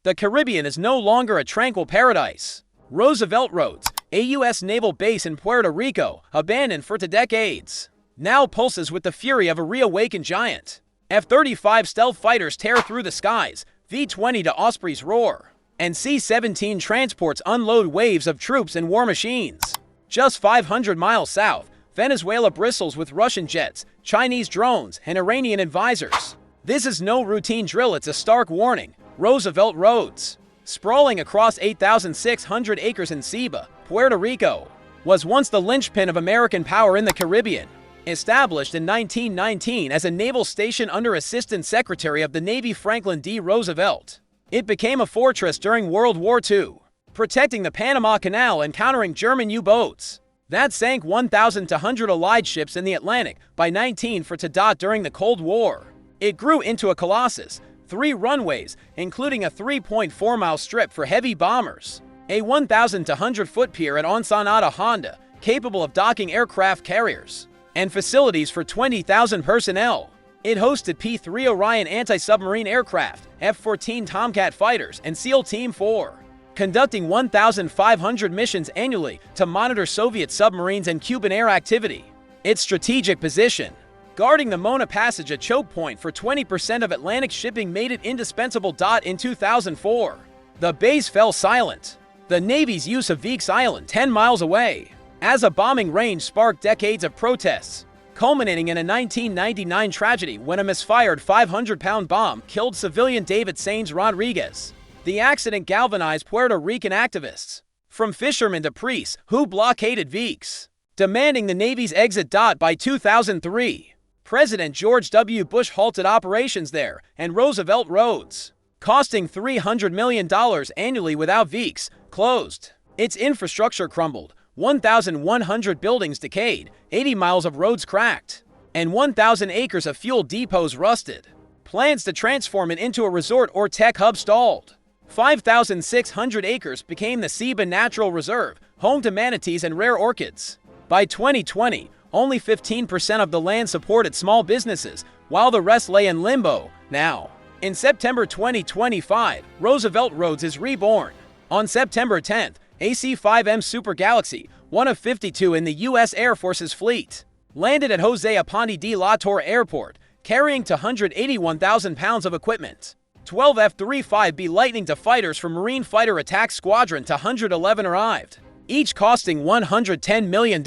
The Caribbean is no longer a tranquil paradise. Roosevelt Roads, a U.S. naval base in Puerto Rico, abandoned for decades, now pulses with the fury of a reawakened giant. F-35 stealth fighters tear through the skies, V-20 to Ospreys roar, and C-17 transports unload waves of troops and war machines. Just 500 miles south, Venezuela bristles with Russian jets, Chinese drones, and Iranian advisors. This is no routine drill, it's a stark warning. Roosevelt Roads, sprawling across 8,600 acres in Ceiba, Puerto Rico, was once the linchpin of American power in the Caribbean. Established in 1919 as a naval station under Assistant Secretary of the Navy Franklin D. Roosevelt, it became a fortress during World War II, protecting the Panama Canal and countering German U-boats that sank 1,200 Allied ships in the Atlantic by 1940 during the Cold War. It grew into a colossus, 3 runways, including a 3.4-mile strip for heavy bombers, a 1,200-foot pier at Ensenada, Honda, capable of docking aircraft carriers, and facilities for 20,000 personnel. It hosted P-3 Orion anti-submarine aircraft, F-14 Tomcat fighters, and SEAL Team 4, conducting 1,500 missions annually to monitor Soviet submarines and Cuban air activity. Its strategic position, guarding the Mona Passage, a choke point for 20% of Atlantic shipping, made it indispensable. In 2004, the base fell silent. The Navy's use of Weeks Island, 10 miles away, as a bombing range sparked decades of protests, culminating in a 1999 tragedy when a misfired 500-pound bomb killed civilian David Sainz Rodriguez. The accident galvanized Puerto Rican activists, from fishermen to priests, who blockaded Weeks, demanding the Navy's exit. By 2003, President George W. Bush halted operations there, and Roosevelt Roads, costing $300 million annually without Weeks, closed. Its infrastructure crumbled, 1,100 buildings decayed, 80 miles of roads cracked, and 1,000 acres of fuel depots rusted. Plans to transform it into a resort or tech hub stalled. 5,600 acres became the Ceiba Natural Reserve, home to manatees and rare orchids. By 2020, only 15% of the land supported small businesses, while the rest lay in limbo. Now, in September 2025, Roosevelt Roads is reborn. On September 10th, a C-5M Super Galaxy, one of 52 in the U.S. Air Force's fleet, landed at Jose Aponte de la Torre Airport, carrying 281,000 pounds of equipment. 12 F-35B Lightning II fighters from Marine Fighter Attack Squadron 111 arrived, each costing $110 million,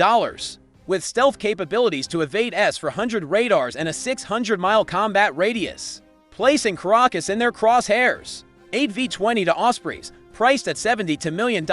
with stealth capabilities to evade S-400 radars and a 600-mile combat radius, placing Caracas in their crosshairs. 8 V-20 to Ospreys, priced at $70 million,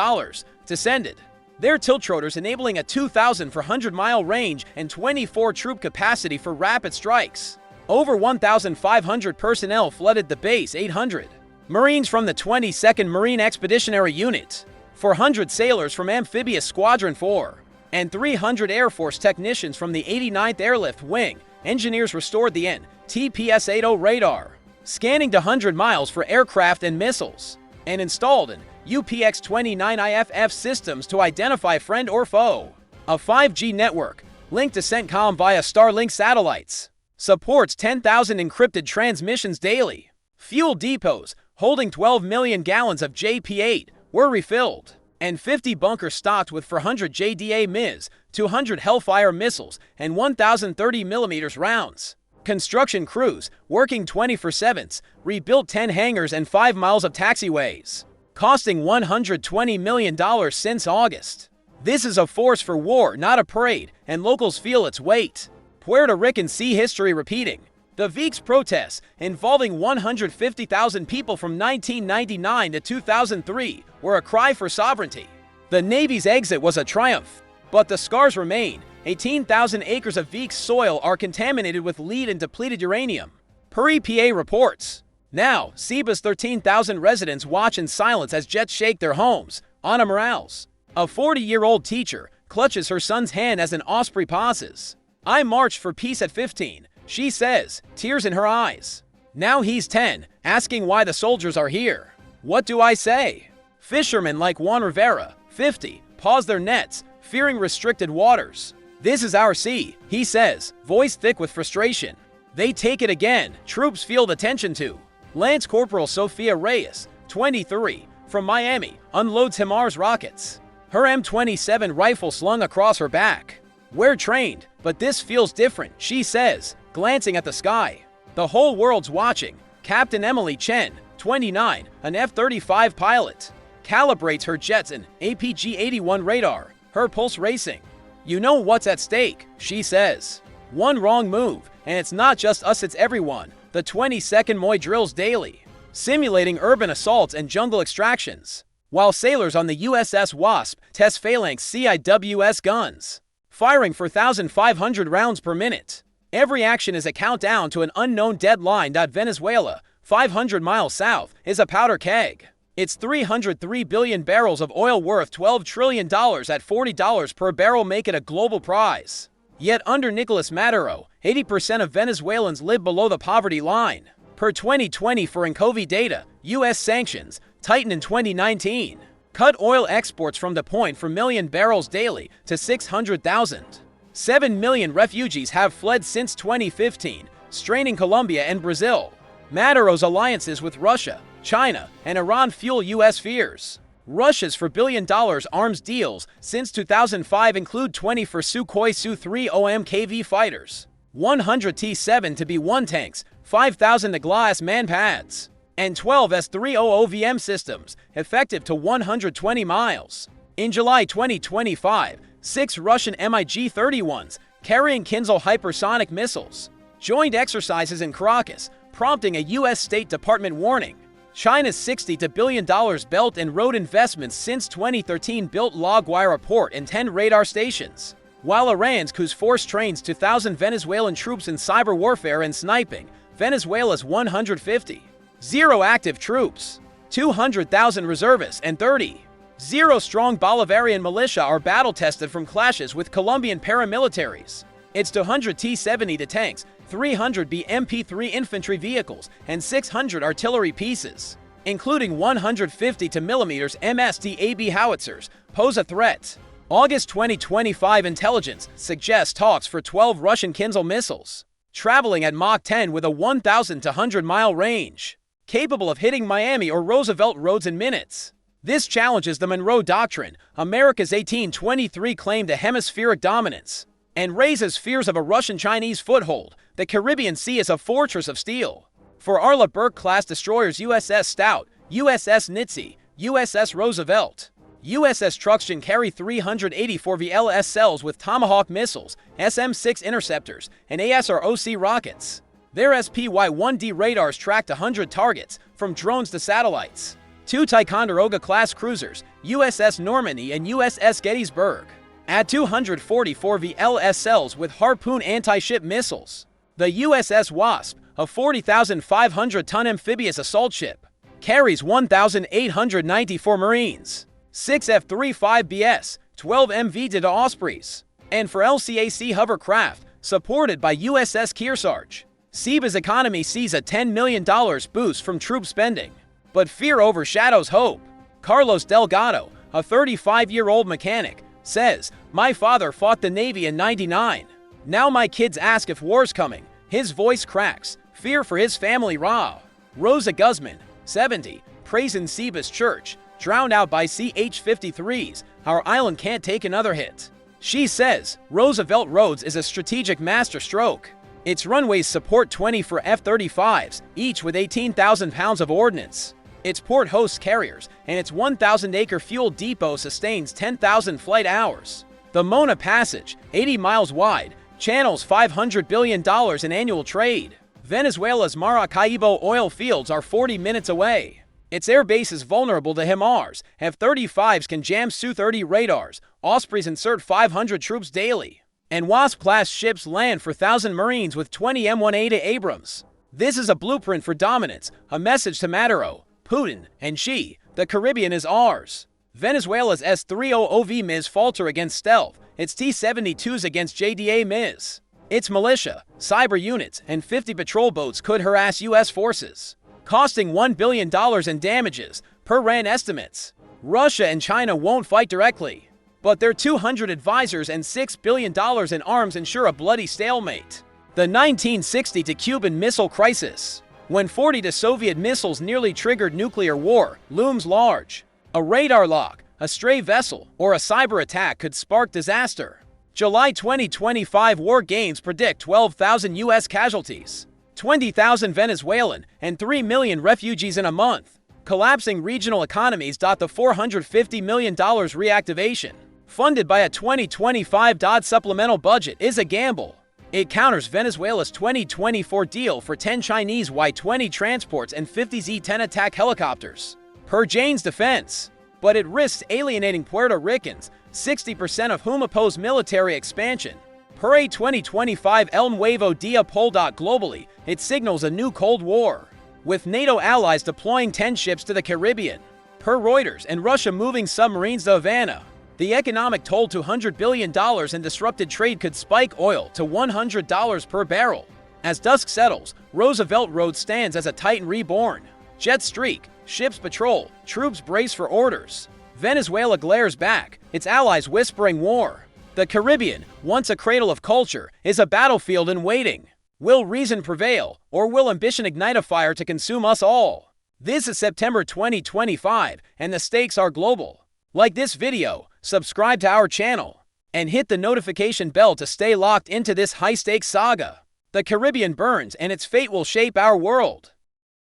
descended. Their tiltrotors enabling a 2,400-mile range and 24 troop capacity for rapid strikes. Over 1,500 personnel flooded the base. 800 Marines from the 22nd Marine Expeditionary Unit, 400 sailors from Amphibious Squadron 4, and 300 Air Force technicians from the 89th Airlift Wing. Engineers restored the TPS-80 radar, scanning to 100 miles for aircraft and missiles, and installed an UPX-29 IFF systems to identify friend or foe. A 5G network, linked to CENTCOM via Starlink satellites, supports 10,000 encrypted transmissions daily. Fuel depots, holding 12 million gallons of JP-8, were refilled, and 50 bunkers stocked with 400 JDA MIS, 200 Hellfire missiles, and 1,030mm rounds. Construction crews, working 24/7, rebuilt 10 hangars and 5 miles of taxiways, costing $120 million since August. This is a force for war, not a parade, and locals feel its weight. Puerto Rican sea history repeating. The Weeks protests, involving 150,000 people from 1999 to 2003, were a cry for sovereignty. The Navy's exit was a triumph, but the scars remain. 18,000 acres of Weeks soil are contaminated with lead and depleted uranium, per EPA reports. Now, Ceiba's 13,000 residents watch in silence as jets shake their homes. Ana Morales, a 40-year-old teacher, clutches her son's hand as an Osprey passes. "I marched for peace at 15, she says, tears in her eyes. Now he's 10, asking why the soldiers are here. What do I say?" Fishermen like Juan Rivera, 50, pause their nets, fearing restricted waters. "This is our sea," he says, voice thick with frustration. They take it again. Troops feel the tension too. Lance Corporal Sofia Reyes, 23, from Miami, unloads HIMARS rockets. Her M27 rifle slung across her back. "We're trained, but this feels different," she says, glancing at the sky. "The whole world's watching." Captain Emily Chen, 29, an F-35 pilot, calibrates her jets and APG-81 radar, her pulse racing. "You know what's at stake," she says. "One wrong move, and it's not just us, it's everyone." The 22nd MOI drills daily, simulating urban assaults and jungle extractions, while sailors on the USS Wasp test Phalanx CIWS guns, firing 4,500 rounds per minute. Every action is a countdown to an unknown deadline. Venezuela, 500 miles south, is a powder keg. Its 303 billion barrels of oil worth $12 trillion at $40 per barrel make it a global prize. Yet under Nicolas Maduro, 80% of Venezuelans live below the poverty line. Per 2020 foreign COVID data, U.S. sanctions tightened in 2019, cut oil exports from the 0.4 million barrels daily to 600,000. 7 million refugees have fled since 2015, straining Colombia and Brazil. Maduro's alliances with Russia, China, and Iran fuel U.S. fears. Russia's $4 billion arms deals since 2005 include 20 for Sukhoi Su-30 OMKV fighters, 100 T-7-1 tanks, 5,000 Aglaas manpads, and 12 S-300 systems, effective to 120 miles. In July 2025, 6 Russian MiG-31s carrying Kinzhal hypersonic missiles joined exercises in Caracas, prompting a U.S. State Department warning. China's $60 billion Belt and Road investments since 2013 built LaGuardia port and 10 radar stations, while Iran's Quds Force trains 2,000 Venezuelan troops in cyber warfare and sniping. Venezuela's 150 zero active troops, 200,000 reservists, and 30-strong Bolivarian militia are battle-tested from clashes with Colombian paramilitaries. Its 200 T-70 tanks, 300 BMP-3 infantry vehicles, and 600 artillery pieces, including 150 mm MSD-AB howitzers, pose a threat. August 2025 intelligence suggests talks for 12 Russian Kinzhal missiles, traveling at Mach 10 with a 1,000 to 100-mile range, capable of hitting Miami or Roosevelt Roads in minutes. This challenges the Monroe Doctrine, America's 1823 claim to hemispheric dominance, and raises fears of a Russian-Chinese foothold. The Caribbean Sea is a fortress of steel. For Arleigh Burke-class destroyers USS Stout, USS Nitsy, USS Roosevelt, USS Truxtun carry 384 VLS cells with Tomahawk missiles, SM-6 interceptors, and ASROC rockets. Their SPY-1D radars tracked 100 targets, from drones to satellites. 2 Ticonderoga-class cruisers, USS Normandy and USS Gettysburg, add 244 VLS cells with Harpoon anti-ship missiles. The USS Wasp, a 40,500-ton amphibious assault ship, carries 1,894 Marines, 6 F-35BS, 12 MV-DITA Ospreys, and for LCAC hovercraft, supported by USS Kearsarge. Seba's economy sees a $10 million boost from troop spending, but fear overshadows hope. Carlos Delgado, a 35-year-old mechanic, says, "My father fought the Navy in '99. Now my kids ask if war's coming." His voice cracks, fear for his family raw. Rosa Guzman, 70, prays in Seba's church, drowned out by CH-53s. "Our island can't take another hit." She says, Roosevelt Roads is a strategic masterstroke. Its runways support 24 F-35s, each with 18,000 pounds of ordnance. Its port hosts carriers, and its 1,000-acre fuel depot sustains 10,000 flight hours. The Mona Passage, 80 miles wide, channels $500 billion in annual trade. Venezuela's Maracaibo oil fields are 40 minutes away. Its airbase is vulnerable to HIMARS. F-35s can jam Su-30 radars. Ospreys insert 500 troops daily. And Wasp-class ships land for 1,000 Marines with 20 M1A2 Abrams. This is a blueprint for dominance, a message to Maduro, Putin, and Xi. The Caribbean is ours. Venezuela's S-300V MIS falter against stealth, its T-72s against JDA MIS. Its militia, cyber units, and 50 patrol boats could harass U.S. forces, costing $1 billion in damages, per RAND estimates. Russia and China won't fight directly, but their 200 advisors and $6 billion in arms ensure a bloody stalemate. The 1960 Cuban Missile Crisis. When 40 Soviet missiles nearly triggered nuclear war looms large. A radar lock, a stray vessel, or a cyber attack could spark disaster. July 2025 war games predict 12,000 U.S. casualties, 20,000 Venezuelan, and 3 million refugees in a month. Collapsing regional economies. The $450 million reactivation, funded by a 2025 supplemental budget, is a gamble. It counters Venezuela's 2024 deal for 10 Chinese Y-20 transports and 50 Z-10 attack helicopters, per Jane's defense. But it risks alienating Puerto Ricans, 60% of whom oppose military expansion. Per a 2025 El Nuevo Dia poll. Globally, it signals a new Cold War, with NATO allies deploying 10 ships to the Caribbean, per Reuters, and Russia moving submarines to Havana. The economic toll to $100 billion in disrupted trade could spike oil to $100 per barrel. As dusk settles, Roosevelt Roads stands as a titan reborn. Jets streak, ships patrol, troops brace for orders. Venezuela glares back, its allies whispering war. The Caribbean, once a cradle of culture, is a battlefield in waiting. Will reason prevail, or will ambition ignite a fire to consume us all? This is September 2025, and the stakes are global. Like this video, subscribe to our channel, and hit the notification bell to stay locked into this high-stakes saga. The Caribbean burns, and its fate will shape our world.